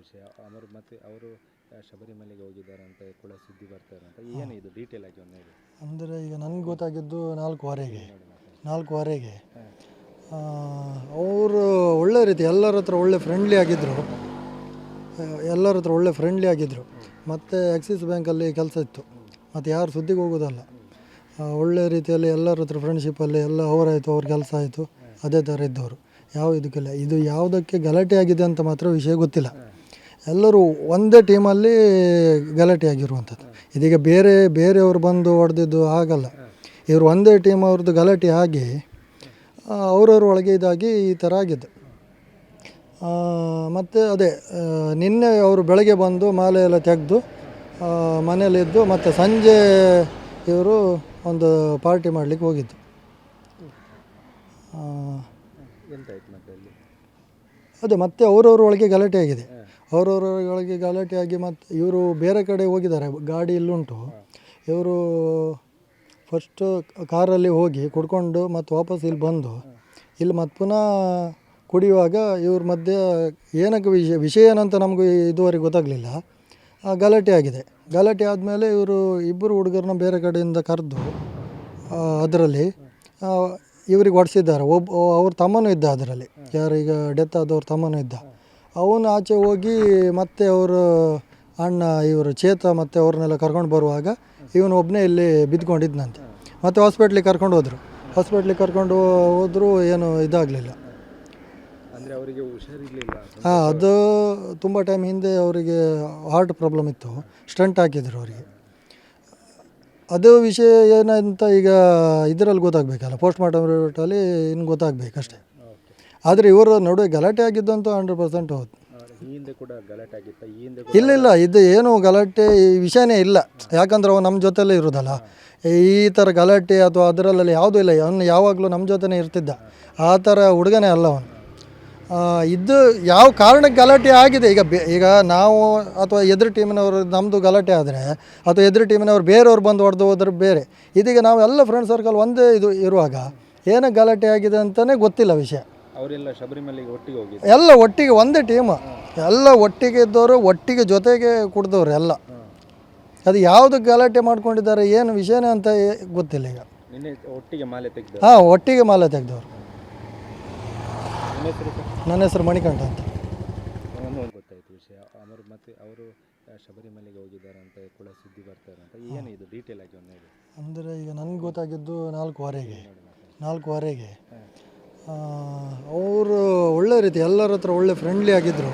ವಿಷಯ. ಅವರು ಮತ್ತು ಅವರು ಶಬರಿಮಲೆಗೆ ಹೋಗಿದ್ದಾರೆ ಅಂತ ಕೂಡ ಸುದ್ದಿ ಬರ್ತಾರೆ ಅಂತ, ಏನು ಇದು ಡೀಟೇಲ್ ಆಗಿ ಒಂದು ಹೇಳಿ. ಅಂದರೆ ಈಗ ನನಗೆ ಗೊತ್ತಾಗಿದ್ದು 4ವರೆಗೆ ಅವರು ಒಳ್ಳೆ ರೀತಿ ಎಲ್ಲರ ಹತ್ರ ಒಳ್ಳೆ ಫ್ರೆಂಡ್ಲಿ ಆಗಿದ್ದರು. ಮತ್ತು ಆಕ್ಸಿಸ್ ಬ್ಯಾಂಕಲ್ಲಿ ಕೆಲಸ ಇತ್ತು, ಮತ್ತು ಯಾರು ಸುದ್ದಿಗೆ ಹೋಗೋದಲ್ಲ. ಒಳ್ಳೆ ರೀತಿಯಲ್ಲಿ ಎಲ್ಲರ ಹತ್ರ ಫ್ರೆಂಡ್ಶಿಪ್ಪಲ್ಲಿ ಎಲ್ಲ ಅವರಾಯಿತು, ಅವ್ರ ಕೆಲಸ ಆಯಿತು, ಅದೇ ಥರ ಇದ್ದವರು. ಯಾವ ಇದಕ್ಕಿಲ್ಲ. ಇದು ಯಾವುದಕ್ಕೆ ಗಲಾಟೆ ಆಗಿದೆ ಅಂತ ಮಾತ್ರ ವಿಷಯ ಗೊತ್ತಿಲ್ಲ. ಎಲ್ಲರೂ ಒಂದೇ ಟೀಮಲ್ಲಿ ಗಲಾಟೆ ಆಗಿರುವಂಥದ್ದು. ಇದೀಗ ಬೇರೆಯವರು ಬಂದು ಹೊಡೆದಿದ್ದು ಆಗಲ್ಲ. ಇವರು ಒಂದೇ ಟೀಮ್ ಅವ್ರದ್ದು ಗಲಾಟೆ ಆಗಿ ಅವರವ್ರ ಒಳಗೆ ಇದಾಗಿ ಈ ಥರ ಆಗಿದೆ. ಮತ್ತು ಅದೇ ನಿನ್ನೆ ಅವರು ಬೆಳಗ್ಗೆ ಬಂದು ಮಾಲೆ ಎಲ್ಲ ತೆಗೆದು ಮನೇಲಿದ್ದು, ಮತ್ತು ಸಂಜೆ ಇವರು ಒಂದು ಪಾರ್ಟಿ ಮಾಡಲಿಕ್ಕೆ ಹೋಗಿದ್ದು. ಅದೇ ಮತ್ತೆ ಅವರವ್ರ ಒಳಗೆ ಗಲಾಟೆ ಆಗಿದೆ. ಅವರವರೊಳಗೆ ಗಲಾಟೆ ಆಗಿ ಮತ್ತು ಇವರು ಬೇರೆ ಕಡೆ ಹೋಗಿದ್ದಾರೆ, ಗಾಡಿ ಇಲ್ಲುಂಟು. ಇವರು ಫಸ್ಟು ಕಾರಲ್ಲಿ ಹೋಗಿ ಕುಡ್ಕೊಂಡು ಮತ್ತು ವಾಪಸ್ ಇಲ್ಲಿ ಬಂದು ಇಲ್ಲಿ ಮತ್ತು ಪುನಃ ಕುಡಿಯುವಾಗ ಇವ್ರ ಮಧ್ಯೆ ಏನಕ್ಕೆ ವಿಷಯ ಏನಂತ ನಮಗೂ ಇದುವರೆಗೆ ಗೊತ್ತಾಗಲಿಲ್ಲ. ಗಲಾಟೆ ಆಗಿದೆ. ಗಲಾಟೆ ಆದಮೇಲೆ ಇವರು ಇಬ್ಬರು ಹುಡುಗರನ್ನ ಬೇರೆ ಕಡೆಯಿಂದ ಕರೆದು ಅದರಲ್ಲಿ ಇವ್ರಿಗೆ ಹೊಡೆಸಿದ್ದಾರೆ. ಅವ್ರ ತಮ್ಮನೂ ಇದ್ದ ಅದರಲ್ಲಿ, ಯಾರೀಗ ಡೆತ್ ಆದವ್ರ ತಮ್ಮನೂ ಇದ್ದ. ಅವನು ಆಚೆ ಹೋಗಿ ಮತ್ತೆ ಅವರು ಅಣ್ಣ ಇವರು ಚೇತ ಮತ್ತು ಅವ್ರನ್ನೆಲ್ಲ ಕರ್ಕೊಂಡು ಬರುವಾಗ ಇವನು ಒಬ್ಬನೇ ಇಲ್ಲಿ ಬಿದ್ದುಕೊಂಡಿದ್ದಂತೆ. ಮತ್ತು ಹಾಸ್ಪಿಟ್ಲಿಗೆ ಕರ್ಕೊಂಡು ಹೋದರು, ಏನು ಇದಾಗಲಿಲ್ಲ. ಅಂದರೆ ಅವರಿಗೆ ಹುಷಾರಿರಲಿಲ್ಲ. ಅದು ತುಂಬ ಟೈಮ್ ಹಿಂದೆ ಅವರಿಗೆ ಹಾರ್ಟ್ ಪ್ರಾಬ್ಲಮ್ ಇತ್ತು, ಸ್ಟಂಟ್ ಹಾಕಿದ್ರು ಅವರಿಗೆ. ಅದು ವಿಷಯ ಏನಂತ ಈಗ ಇದರಲ್ಲಿ ಗೊತ್ತಾಗಬೇಕಲ್ಲ, ಪೋಸ್ಟ್ ಮಾರ್ಟಮ್ ರಿಪೋರ್ಟಲ್ಲಿ ಇನ್ನು ಗೊತ್ತಾಗಬೇಕಷ್ಟೇ. ಆದರೆ ಇವರ ನಡುವೆ ಗಲಾಟೆ ಆಗಿದ್ದಂತೂ 100% ಹೌದು. ಇಲ್ಲ, ಇದು ಏನು ಗಲಾಟೆ ವಿಷಯನೇ ಇಲ್ಲ. ಯಾಕಂದ್ರೆ ಅವ ನಮ್ಮ ಜೊತೆಲೇ ಇರೋದಲ್ಲ. ಈ ಥರ ಗಲಾಟೆ ಅಥವಾ ಅದರಲ್ಲೆಲ್ಲ ಯಾವುದೂ ಇಲ್ಲ. ಅವನು ಯಾವಾಗಲೂ ನಮ್ಮ ಜೊತೆನೇ ಇರ್ತಿದ್ದ. ಆ ಥರ ಹುಡುಗನೇ ಅಲ್ಲ ಅವನು. ಇದು ಯಾವ ಕಾರಣಕ್ಕೆ ಗಲಾಟೆ ಆಗಿದೆ, ಈಗ ನಾವು ಅಥವಾ ಎದುರು ಟೀಮಿನವರು ನಮ್ಮದು ಗಲಾಟೆ ಆದರೆ ಅಥವಾ ಎದುರು ಟೀಮಿನವ್ರು ಬೇರೆಯವ್ರು ಬಂದು ಹೊಡೆದು ಹೋದ್ರೆ ಬೇರೆ. ಇದೀಗ ನಾವು ಎಲ್ಲ ಫ್ರೆಂಡ್ ಸರ್ಕಲ್ ಒಂದೇ ಇದು ಇರುವಾಗ ಏನಕ್ಕೆ ಗಲಾಟೆ ಆಗಿದೆ ಅಂತಲೇ ಗೊತ್ತಿಲ್ಲ ವಿಷಯ. ಅವರೆಲ್ಲ ಶಬರಿಮಲೆಗೆ ಒಟ್ಟಿಗೆ ಹೋಗಿ ಎಲ್ಲ ಒಟ್ಟಿಗೆ ಒಂದೇ ಟೀಮು, ಎಲ್ಲ ಒಟ್ಟಿಗೆ ಇದ್ದವರು, ಒಟ್ಟಿಗೆ ಜೊತೆಗೆ ಕುಡ್ದವ್ರು ಎಲ್ಲ. ಅದು ಯಾವುದಕ್ಕೆ ಗಲಾಟೆ ಮಾಡ್ಕೊಂಡಿದ್ದಾರೆ ಏನು ವಿಷಯನೇ ಅಂತ ಗೊತ್ತಿಲ್ಲ ಈಗ. ಒಟ್ಟಿಗೆ ಮಾಲೆ ತೆಗೆದು ಒಟ್ಟಿಗೆ ಮಾಲೆ ತೆಗೆದವರು. ನನ್ನ ಹೆಸರು ಮಣಿಕಂಠ ಅಂತ. ಗೊತ್ತಾಯ್ತು ವಿಷಯ. ಅವರು ಶಬರಿಮಲೆಗೆ ಹೋಗಿದ್ದಾರೆ ಅಂತ ಕೂಡ ಸುದ್ದಿ ಬರ್ತಾರೆ ಅಂತ, ಏನು ಇದು ಡೀಟೇಲ್ ಆಗಿ ಒಂದು ಹೇಳಿ. ಅಂದರೆ ಈಗ ನನಗೆ ಗೊತ್ತಾಗಿದ್ದು 4ವರೆಗೆ ಅವರು ಒಳ್ಳೆ ರೀತಿ ಎಲ್ಲರ ಹತ್ರ ಒಳ್ಳೆ ಫ್ರೆಂಡ್ಲಿ ಆಗಿದ್ದರು.